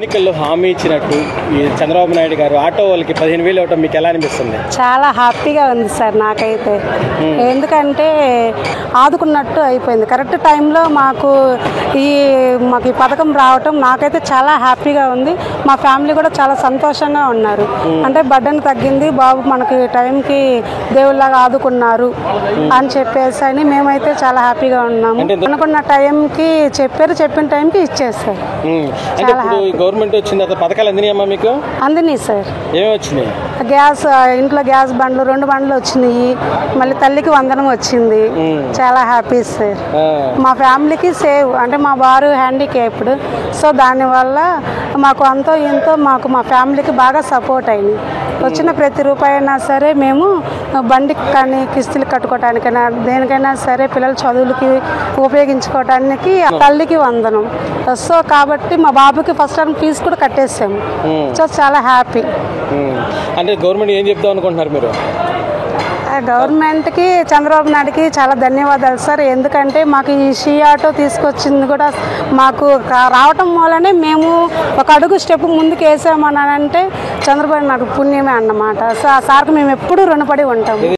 ఎన్నికల్లో హామీ ఇచ్చినట్టు ఈ చంద్రబాబు నాయుడు గారు ఆటో వాళ్ళకి 15,000 ఇవ్వటం మీకు ఎలా అనిపిస్తుంది? చాలా హ్యాపీగా ఉంది సార్ నాకైతే. ఎందుకంటే ఆదుకున్నట్టు అయిపోయింది. కరెక్ట్ టైంలో మాకు ఈ పథకం రావటం నాకైతే చాలా హ్యాపీగా ఉంది. మా ఫ్యామిలీ కూడా చాలా సంతోషంగా ఉన్నారు. అంటే బడ్డను తగ్గింది, బాబు మనకి టైంకి దేవుళ్ళగా ఆదుకున్నారు అని చెప్పేసి అని మేమైతే చాలా హ్యాపీగా ఉన్నాము. అనుకున్న టైంకి చెప్పిన టైంకి ఇచ్చేస్తారు. గవర్నమెంట్ వచ్చిన తర్వాత పథకాలు అందినాయమ్మా మీకు? అందినాయి సార్. ఏమేమి వచ్చినాయి? గ్యాస్, ఇంట్లో గ్యాస్ బండ్లు 2 బండ్లు వచ్చినాయి. మళ్ళీ తల్లికి వందనం వచ్చింది. చాలా హ్యాపీ సార్. మా ఫ్యామిలీకి సేవ్, అంటే మా వారు హ్యాండిక్యాప్డ్, సో దానివల్ల మాకు అంతో ఇంతో మా ఫ్యామిలీకి బాగా సపోర్ట్ అయింది. వచ్చిన ప్రతి రూపాయి అయినా సరే మేము బండికి కానీ కిస్తులు కట్టుకోవటానికైనా దేనికైనా సరే పిల్లల చదువులకి ఉపయోగించుకోవటానికి తల్లికి వందనం. సో కాబట్టి మా బాబుకి ఫస్ట్ టర్మ్ ఫీజు కూడా కట్టేసాము. సో చాలా హ్యాపీ. అంటే గవర్నమెంట్ ఏం చెప్దాం అనుకుంటున్నారు మీరు? గవర్నమెంట్కి, చంద్రబాబు నాయుడుకి చాలా ధన్యవాదాలు సార్. ఎందుకంటే మాకు ఈ షీ ఆటో తీసుకొచ్చింది కూడా మాకు రావటం వల్లనే మేము ఒక అడుగు స్టెప్ ముందుకు వేసామని అంటే చంద్రబాబు నాయుడు పుణ్యమే అన్నమాట. సో ఆ సార్కి మేము ఎప్పుడూ రుణపడి ఉంటాము.